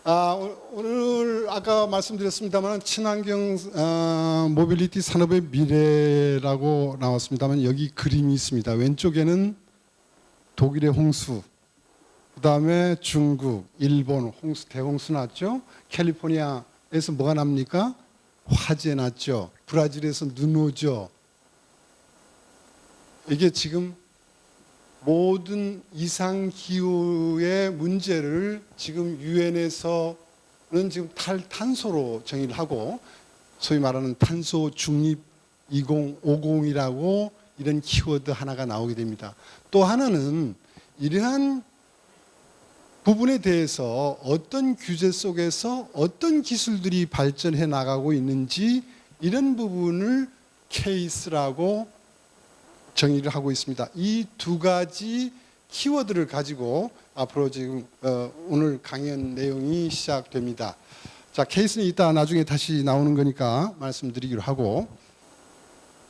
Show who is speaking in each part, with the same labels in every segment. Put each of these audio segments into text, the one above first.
Speaker 1: 오늘 아까 말씀드렸습니다만 친환경 모빌리티 산업의 미래라고 나왔습니다만 여기 그림이 있습니다. 왼쪽에는 독일의 홍수, 그다음에 중국, 일본 홍수, 대홍수 났죠. 캘리포니아에서 뭐가 납니까? 화재 났죠. 브라질에서 눈 오죠. 이게 지금 모든 이상기후의 문제를 지금 유엔에서는 지금 탈탄소로 정의를 하고 소위 말하는 탄소 중립 2050이라고 이런 키워드 하나가 나오게 됩니다. 또 하나는 이러한 부분에 대해서 어떤 규제 속에서 어떤 기술들이 발전해 나가고 있는지 이런 부분을 케이스라고 정의를 하고 있습니다. 이 두 가지 키워드를 가지고 앞으로 지금 오늘 강연 내용이 시작됩니다. 자, 케이스는 이따 나중에 다시 나오는 거니까 말씀드리기로 하고,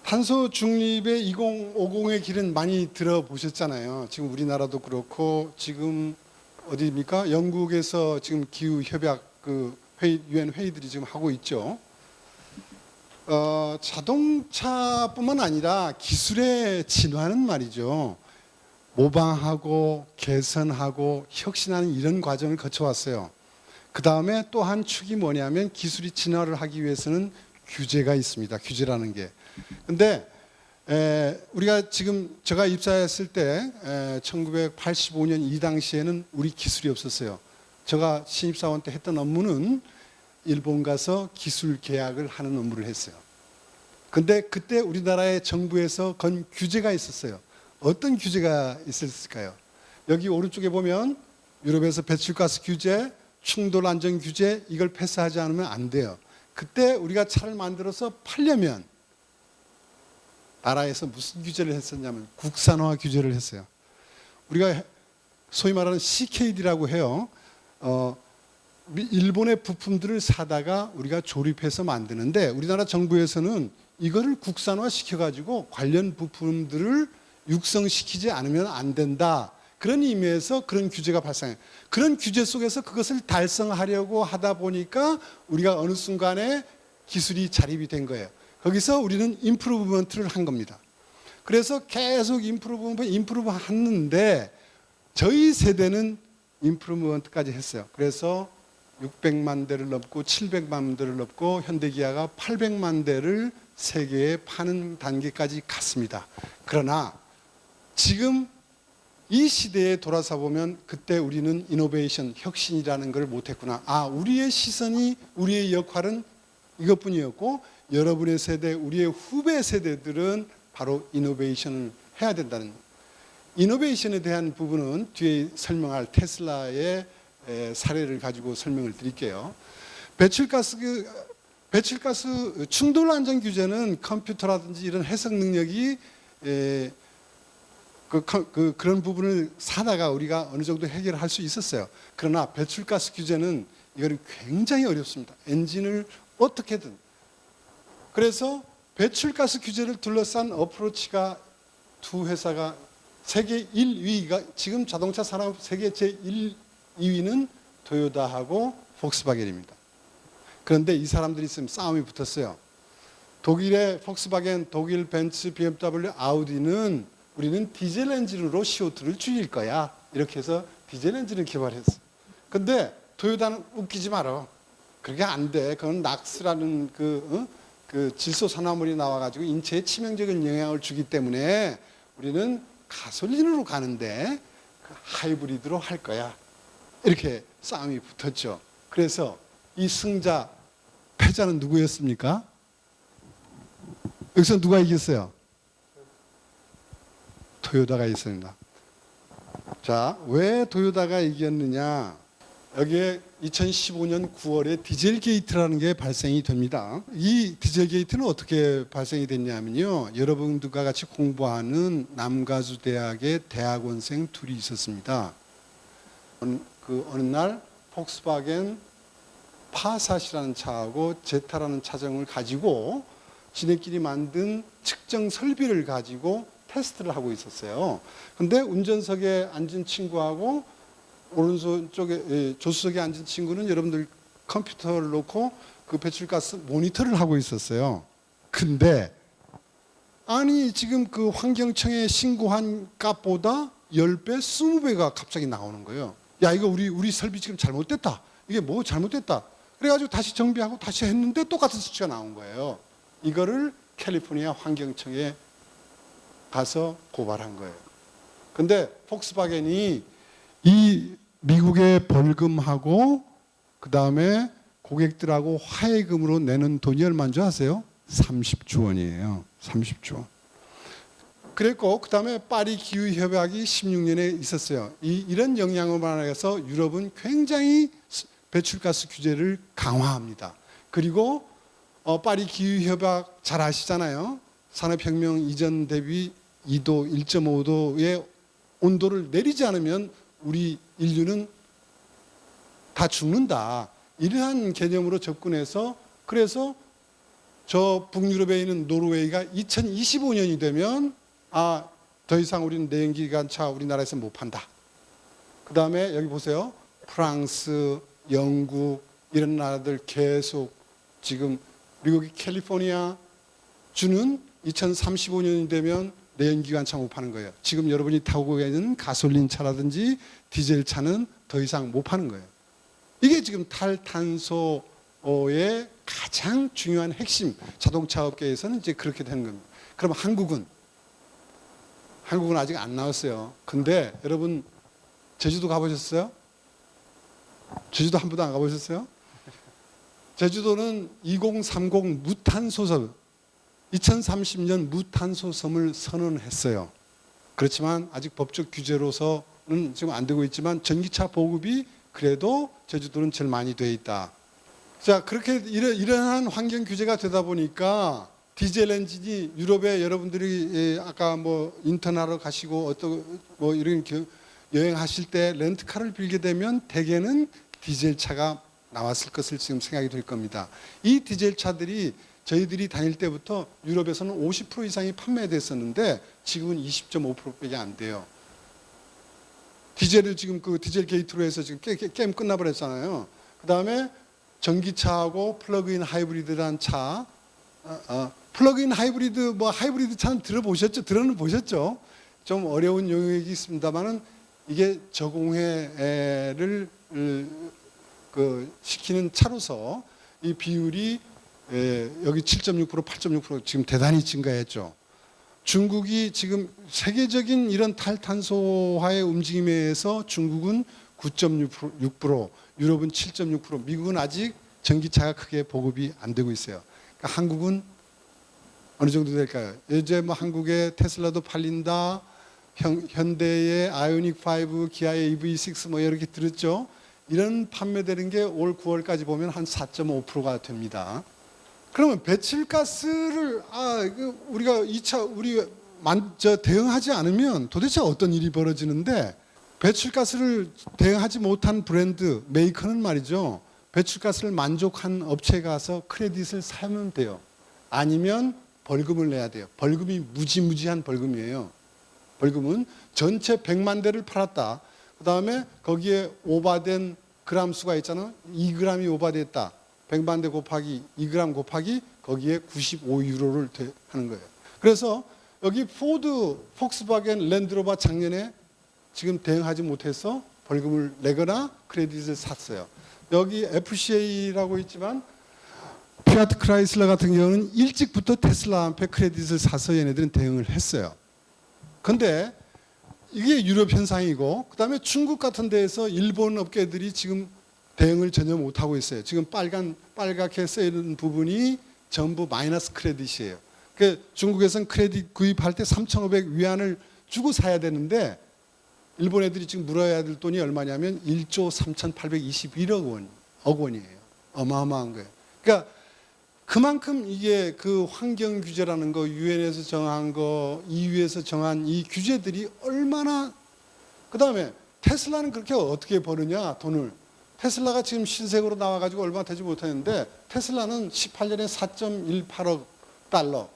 Speaker 1: 탄소 중립의 2050의 길은 많이 들어보셨잖아요. 지금 우리나라도 그렇고 지금 어디입니까? 영국에서 지금 기후 협약 유엔 회의들이 지금 하고 있죠. 자동차뿐만 아니라 기술의 진화는 말이죠. 모방하고 개선하고 혁신하는 이런 과정을 거쳐왔어요. 그 다음에 또 한 축이 뭐냐면 기술이 진화를 하기 위해서는 규제가 있습니다. 규제라는 게. 근데 우리가 지금 제가 입사했을 때 1985년 이 당시에는 우리 기술이 없었어요. 제가 신입사원 때 했던 업무는 일본 가서 기술 계약을 하는 업무를 했어요. 근데 그때 우리나라의 정부에서 건 규제가 있었어요. 어떤 규제가 있었을까요? 여기 오른쪽에 보면 유럽에서 배출가스 규제, 충돌 안전 규제, 이걸 패스하지 않으면 안 돼요. 그때 우리가 차를 만들어서 팔려면 나라에서 무슨 규제를 했었냐면 국산화 규제를 했어요. 우리가 소위 말하는 CKD라고 해요. 일본의 부품들을 사다가 우리가 조립해서 만드는데 우리나라 정부에서는 이거를 국산화 시켜가지고 관련 부품들을 육성시키지 않으면 안 된다. 그런 의미에서 그런 규제가 발생해요. 그런 규제 속에서 그것을 달성하려고 하다 보니까 우리가 어느 순간에 기술이 자립이 된 거예요. 거기서 우리는 임프루브먼트를 한 겁니다. 그래서 계속 임프루브 했는데 저희 세대는 임프루브먼트까지 했어요. 그래서 600만 대를 넘고 700만 대를 넘고 현대기아가 800만 대를 세계에 파는 단계까지 갔습니다. 그러나 지금 이 시대에 돌아서 보면 그때 우리는 이노베이션, 혁신이라는 걸 못했구나. 우리의 시선이, 우리의 역할은 이것뿐이었고 여러분의 세대, 우리의 후배 세대들은 바로 이노베이션을 해야 된다는, 이노베이션에 대한 부분은 뒤에 설명할 테슬라의 사례를 가지고 설명을 드릴게요. 배출가스 충돌 안전 규제는 컴퓨터라든지 이런 해석 능력이 그런 부분을 사다가 우리가 어느 정도 해결할 수 있었어요. 그러나 배출가스 규제는 이거는 굉장히 어렵습니다. 엔진을 어떻게든. 그래서 배출가스 규제를 둘러싼 어프로치가 두 회사가 세계 1위가 지금 자동차 산업 세계 제1, 2위는 토요타하고 폭스바겐입니다. 그런데 이 사람들이 있으면 싸움이 붙었어요. 독일의 폭스바겐, 독일 벤츠, BMW, 아우디는 우리는 디젤 엔진으로 CO2를 줄일 거야. 이렇게 해서 디젤 엔진을 개발했어. 근데 토요타는 웃기지 마라. 그게 안 돼. 그건 낙스라는 그 질소 산화물이 나와가지고 인체에 치명적인 영향을 주기 때문에 우리는 가솔린으로 가는데 그 하이브리드로 할 거야. 이렇게 싸움이 붙었죠. 그래서 이 승자, 패자는 누구였습니까? 여기서 누가 이겼어요? 토요타가 있습니다. 자, 왜 토요타가 이겼느냐? 여기에 2015년 9월에 디젤 게이트라는 게 발생이 됩니다. 이 디젤 게이트는 어떻게 발생이 됐냐면요. 여러분들과 같이 공부하는 남가주 대학의 대학원생 둘이 있었습니다. 어느 날 폭스바겐 파사시라는 차하고 제타라는 차종을 가지고 지네끼리 만든 측정 설비를 가지고 테스트를 하고 있었어요. 근데 운전석에 앉은 친구하고 오른손 쪽에 조수석에 앉은 친구는 여러분들 컴퓨터를 놓고 그 배출가스 모니터를 하고 있었어요. 근데 아니 지금 그 환경청에 신고한 값보다 10배, 20배가 갑자기 나오는 거예요. 야 이거 우리 설비 지금 잘못됐다. 이게 뭐 잘못됐다. 그래가지고 다시 정비하고 다시 했는데 똑같은 수치가 나온 거예요. 이거를 캘리포니아 환경청에 가서 고발한 거예요. 근데 폭스바겐이 이 미국의 벌금하고 그 다음에 고객들하고 화해금으로 내는 돈이 얼마인 줄 아세요? 30조 원이에요. 30조 원. 그랬고 그 다음에 파리 기후협약이 16년에 있었어요. 이런 영향으로 인해서 유럽은 굉장히 배출가스 규제를 강화합니다. 그리고 파리 기후협약 잘 아시잖아요. 산업혁명 이전 대비 2도, 1.5도의 온도를 내리지 않으면 우리 인류는 다 죽는다. 이러한 개념으로 접근해서 그래서 저 북유럽에 있는 노르웨이가 2025년이 되면 더 이상 우리는 내연기관차 우리나라에서 못 판다. 그 다음에 여기 보세요. 프랑스, 영국 이런 나라들 계속 지금 미국이 캘리포니아 주는 2035년이 되면 내연기관차 못 파는 거예요. 지금 여러분이 타고 계는 가솔린 차라든지 디젤 차는 더 이상 못 파는 거예요. 이게 지금 탈탄소의 가장 중요한 핵심 자동차 업계에서는 이제 그렇게 되는 겁니다. 그럼 한국은 아직 안 나왔어요. 근데 여러분 제주도 가보셨어요? 제주도 한 번도 안 가보셨어요? 제주도는 2030 무탄소섬 2030년 무탄소섬을 선언했어요. 그렇지만 아직 법적 규제로서는 지금 안 되고 있지만 전기차 보급이 그래도 제주도는 제일 많이 돼 있다. 자, 그렇게 이러한 환경 규제가 되다 보니까 디젤 엔진이 유럽에 여러분들이 아까 뭐 인턴하러 가시고 어떤 뭐 이런 여행하실 때 렌트카를 빌게 되면 대개는 디젤 차가 나왔을 것을 지금 생각이 될 겁니다. 이 디젤 차들이 저희들이 다닐 때부터 유럽에서는 50% 이상이 판매됐었는데 지금은 20.5%밖에 안 돼요. 디젤을 지금 그 디젤 게이트로 해서 지금 게임 끝나버렸잖아요. 그 다음에 전기차하고 플러그인 하이브리드란 차, 플러그인 하이브리드 뭐 하이브리드 차는 들어보셨죠? 들어는 보셨죠? 좀 어려운 용역이 있습니다만은 이게 저공해를 시키는 차로서 이 비율이 여기 7.6%, 8.6% 지금 대단히 증가했죠. 중국이 지금 세계적인 이런 탈탄소화의 움직임에 의해서 중국은 9.6%, 유럽은 7.6%, 미국은 아직 전기차가 크게 보급이 안 되고 있어요. 그러니까 한국은 어느 정도 될까요? 이제 뭐 한국에 테슬라도 팔린다, 현대의 아이오닉 5, 기아의 EV6 뭐 이렇게 들었죠. 이런 판매되는 게 올 9월까지 보면 한 4.5%가 됩니다. 그러면 배출가스를 우리가 대응하지 않으면 도대체 어떤 일이 벌어지는데 배출가스를 대응하지 못한 브랜드 메이커는 말이죠. 배출가스를 만족한 업체에 가서 크레딧을 사면 돼요. 아니면 벌금을 내야 돼요. 벌금이 무지무지한 벌금이에요. 벌금은 전체 100만 대를 팔았다. 그 다음에 거기에 오바된 그람 수가 있잖아요. 2g이 오바됐다. 100만 대 곱하기 2g 곱하기 거기에 95유로를 하는 거예요. 그래서 여기 포드, 폭스바겐, 랜드로버 작년에 지금 대응하지 못해서 벌금을 내거나 크레딧을 샀어요. 여기 FCA라고 있지만 피아트 크라이슬러 같은 경우는 일찍부터 테슬라한테 크레딧을 사서 얘네들은 대응을 했어요. 근데 이게 유럽 현상이고 그다음에 중국 같은 데에서 일본 업계들이 지금 대응을 전혀 못하고 있어요. 지금 빨갛게 쓰이는 부분이 전부 마이너스 크레딧이에요. 그러니까 중국에서는 크레딧 구입할 때 3,500 위안을 주고 사야 되는데 일본 애들이 지금 물어야 될 돈이 얼마냐면 1조 3,821억 원이에요. 어마어마한 거예요. 그러니까 그만큼 이게 그 환경 규제라는 거, 유엔에서 정한 거, EU에서 정한 이 규제들이 얼마나, 그 다음에 테슬라는 그렇게 어떻게 버느냐, 돈을. 테슬라가 지금 신세계로 나와가지고 얼마 되지 못했는데 테슬라는 18년에 4.18억 달러,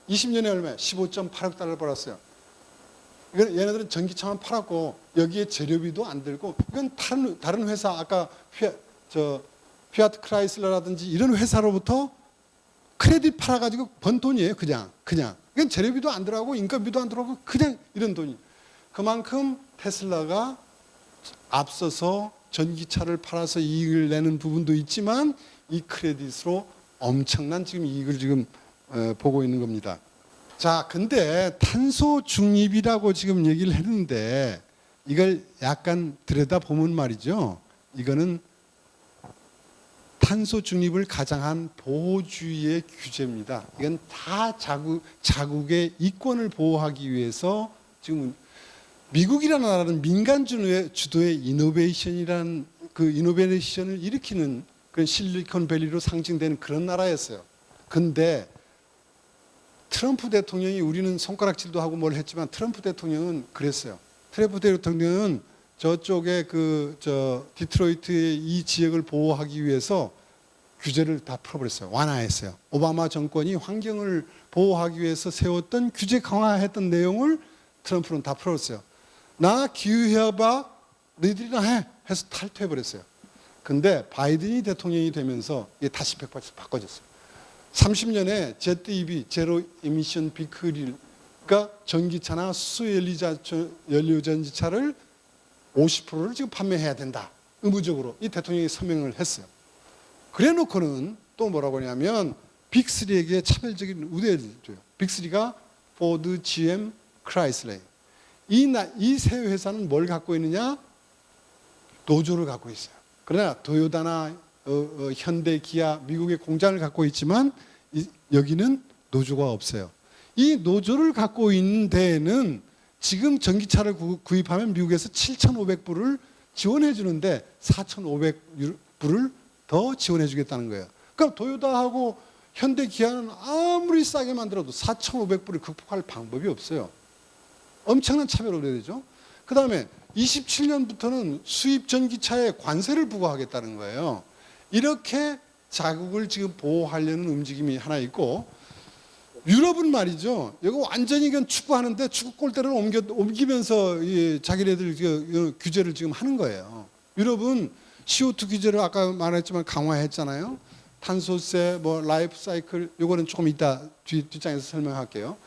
Speaker 1: 20년에 얼마? 15.8억 달러 벌었어요. 이건 얘네들은 전기차만 팔았고 여기에 재료비도 안 들고 이건 다른 회사 아까 피아트 크라이슬러라든지 이런 회사로부터 크레딧 팔아가지고 번 돈이에요. 그냥 이건 재료비도 안 들어가고 인건비도 안 들어가고 그냥 이런 돈이. 그만큼 테슬라가 앞서서 전기차를 팔아서 이익을 내는 부분도 있지만 이 크레딧으로 엄청난 지금 이익을 지금 보고 있는 겁니다. 자, 근데 탄소 중립이라고 지금 얘기를 했는데 이걸 약간 들여다보면 말이죠. 이거는 탄소 중립을 가장한 보호주의의 규제입니다. 이건 다 자국의 이권을 보호하기 위해서 지금 미국이라는 나라는 민간 주도의 이노베이션이라는 그 이노베이션을 일으키는 그런 실리콘밸리로 상징되는 그런 나라였어요. 근데 트럼프 대통령이 우리는 손가락질도 하고 뭘 했지만 트럼프 대통령은 그랬어요. 트럼프 대통령은 저쪽에 디트로이트의 이 지역을 보호하기 위해서 규제를 다 풀어버렸어요. 완화했어요. 오바마 정권이 환경을 보호하기 위해서 세웠던 규제 강화했던 내용을 트럼프는 다 풀었어요. 나 기후해봐 너희들이나 해 해서 탈퇴해버렸어요. 근데 바이든이 대통령이 되면서 이게 다시 180도 바꿔졌어요. 30년에 ZEB 제로 에미션 비클가 전기차나 수소연료전지차를 50%를 지금 판매해야 된다. 의무적으로 이 대통령이 서명을 했어요. 그래 놓고는 또 뭐라고 하냐면 빅3에게 차별적인 우대를 줘요. 빅3가 포드, GM, 크라이슬러. 이 세 회사는 뭘 갖고 있느냐? 노조를 갖고 있어요. 그러나 도요타나 현대, 기아, 미국의 공장을 갖고 있지만 여기는 노조가 없어요. 이 노조를 갖고 있는 데에는 지금 전기차를 구입하면 미국에서 7,500불을 지원해 주는데 4,500불을 더 지원해 주겠다는 거예요. 그럼 도요타하고 현대, 기아는 아무리 싸게 만들어도 4,500불을 극복할 방법이 없어요. 엄청난 차별을 해야 되죠. 그 다음에 27년부터는 수입 전기차에 관세를 부과하겠다는 거예요. 이렇게 자국을 지금 보호하려는 움직임이 하나 있고, 유럽은 말이죠. 이거 완전히 그냥 축구하는데 축구 골대를 옮기면서 자기네들 규제를 지금 하는 거예요. 유럽은 CO2 규제를 아까 말했지만 강화했잖아요. 탄소세, 라이프 사이클, 요거는 조금 이따 뒷장에서 설명할게요.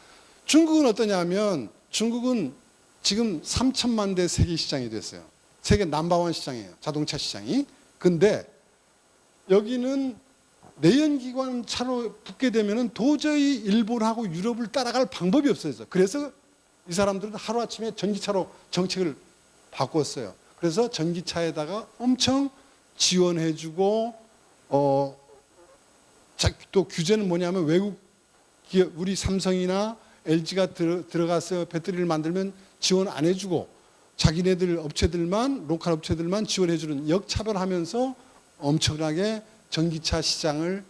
Speaker 1: 중국은 어떠냐면 중국은 지금 3천만 대 세계 시장이 됐어요. 세계 넘버원 시장이에요. 자동차 시장이. 근데 여기는 내연기관 차로 붙게 되면 도저히 일본하고 유럽을 따라갈 방법이 없어요. 그래서 이 사람들은 하루아침에 전기차로 정책을 바꿨어요. 그래서 전기차에다가 엄청 지원해주고 또 규제는 뭐냐면 외국 기업, 우리 삼성이나 LG가 들어가서 배터리를 만들면 지원 안 해주고 자기네들 업체들만 로컬 업체들만 지원해주는 역차별하면서 엄청나게 전기차 시장을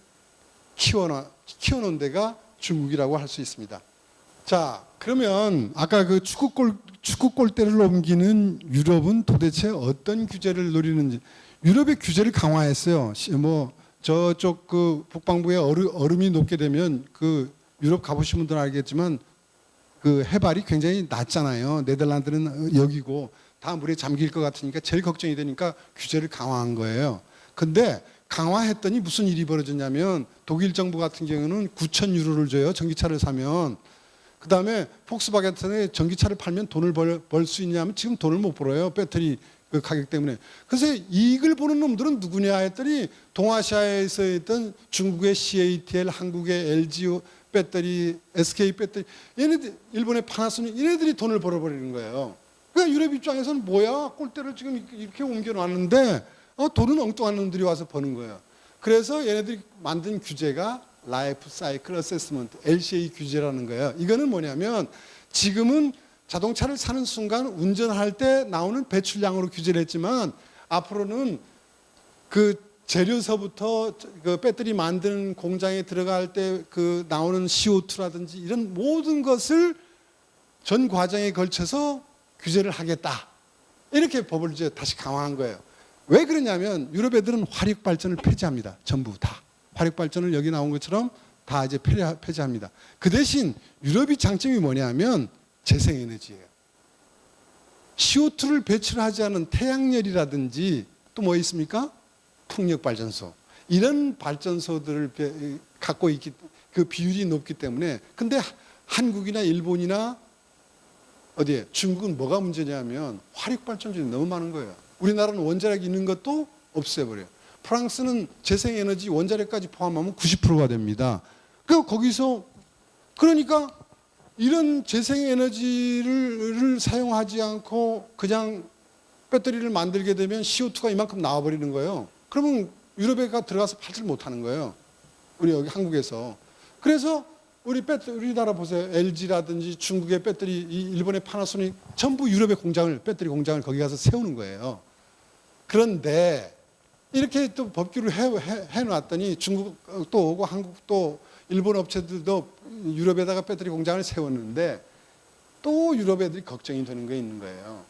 Speaker 1: 키워놓은 데가 중국이라고 할 수 있습니다. 자, 그러면 아까 그 축구 골대를 옮기는 유럽은 도대체 어떤 규제를 노리는지. 유럽의 규제를 강화했어요. 저쪽 그 북방부에 얼음이 녹게 되면 그 유럽 가보신 분들은 알겠지만 그 해발이 굉장히 낮잖아요. 네덜란드는 여기고 다 물에 잠길 것 같으니까 제일 걱정이 되니까 규제를 강화한 거예요. 근데 강화했더니 무슨 일이 벌어졌냐면 독일 정부 같은 경우는 9,000유로를 줘요. 전기차를 사면. 그 다음에 폭스바겐에 전기차를 팔면 돈을 벌 수 있냐면 지금 돈을 못 벌어요. 배터리 그 가격 때문에. 그래서 이익을 보는 놈들은 누구냐 했더니 동아시아에서 있던 중국의 CATL, 한국의 LG 배터리, SK 배터리, 얘네들, 일본의 파나소닉, 얘네들이 돈을 벌어버리는 거예요. 그러니까 유럽 입장에서는 뭐야? 골대를 지금 이렇게 옮겨놨는데 돈은 엉뚱한 놈들이 와서 버는 거예요. 그래서 얘네들이 만든 규제가 라이프 사이클 어세스먼트, LCA 규제라는 거예요. 이거는 뭐냐면 지금은 자동차를 사는 순간 운전할 때 나오는 배출량으로 규제를 했지만 앞으로는 그 재료서부터 그 배터리 만드는 공장에 들어갈 때 그 나오는 CO2라든지 이런 모든 것을 전 과정에 걸쳐서 규제를 하겠다. 이렇게 법을 이제 다시 강화한 거예요. 왜 그러냐면 유럽 애들은 화력 발전을 폐지합니다. 전부 다. 화력 발전을 여기 나온 것처럼 다 이제 폐지합니다. 그 대신 유럽이 장점이 뭐냐면 재생에너지예요. CO2를 배출하지 않은 태양열이라든지 또 뭐 있습니까? 풍력발전소. 이런 발전소들을 갖고 있기, 그 비율이 높기 때문에. 근데 한국이나 일본이나 어디에 중국은 뭐가 문제냐면 화력발전소가 너무 많은 거예요. 우리나라는 원자력이 있는 것도 없애버려요. 프랑스는 재생에너지 원자력까지 포함하면 90%가 됩니다. 거기서 그러니까 이런 재생에너지를 사용하지 않고 그냥 배터리를 만들게 되면 CO2가 이만큼 나와버리는 거예요. 그러면 유럽에 들어가서 팔지를 못하는 거예요. 우리 여기 한국에서. 그래서 우리나라 보세요. LG라든지 중국의 배터리, 일본의 파나소닉 전부 유럽의 배터리 공장을 거기 가서 세우는 거예요. 그런데 이렇게 또 법규를 해놨더니 중국도 오고 한국도 일본 업체들도 유럽에다가 배터리 공장을 세웠는데 또 유럽 애들이 걱정이 되는 게 있는 거예요.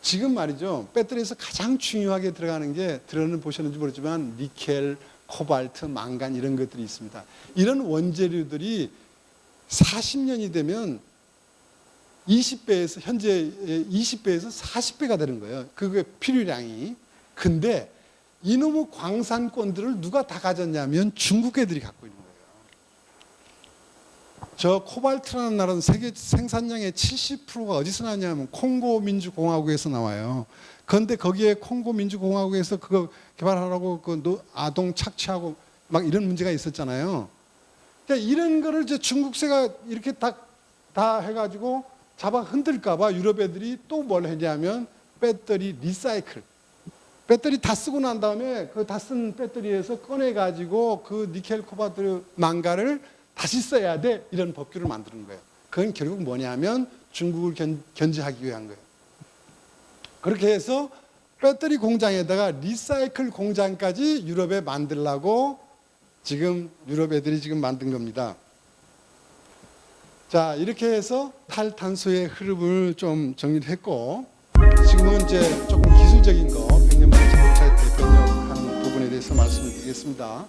Speaker 1: 지금 말이죠. 배터리에서 가장 중요하게 들어가는 게 들어는 보셨는지 모르지만 니켈, 코발트, 망간 이런 것들이 있습니다. 이런 원재료들이 40년이 되면 20배에서 현재 20배에서 40배가 되는 거예요. 그게 필요량이. 근데 이놈의 광산권들을 누가 다 가졌냐면 중국 애들이 갖고 있는 거예요. 저 코발트라는 나라는 세계 생산량의 70%가 어디서 나냐면 콩고 민주공화국에서 나와요. 그런데 거기에 콩고 민주공화국에서 그거 개발하라고 그 아동 착취하고 막 이런 문제가 있었잖아요. 그러니까 이런 거를 이제 중국세가 이렇게 다 해가지고 잡아 흔들까봐 유럽 애들이 또 뭘 했냐면 배터리 리사이클. 배터리 다 쓰고 난 다음에 그 다 쓴 배터리에서 꺼내가지고 그 니켈 코발트 망가를 다시 써야 돼. 이런 법규를 만드는 거예요. 그건 결국 뭐냐면 중국을 견제하기 위한 거예요. 그렇게 해서 배터리 공장에다가 리사이클 공장까지 유럽에 만들려고 지금 유럽 애들이 지금 만든 겁니다. 자, 이렇게 해서 탈탄소의 흐름을 좀 정리를 했고 지금은 이제 조금 기술적인 거 100년 만에 자동차 대변력하는 부분에 대해서 말씀을 드리겠습니다.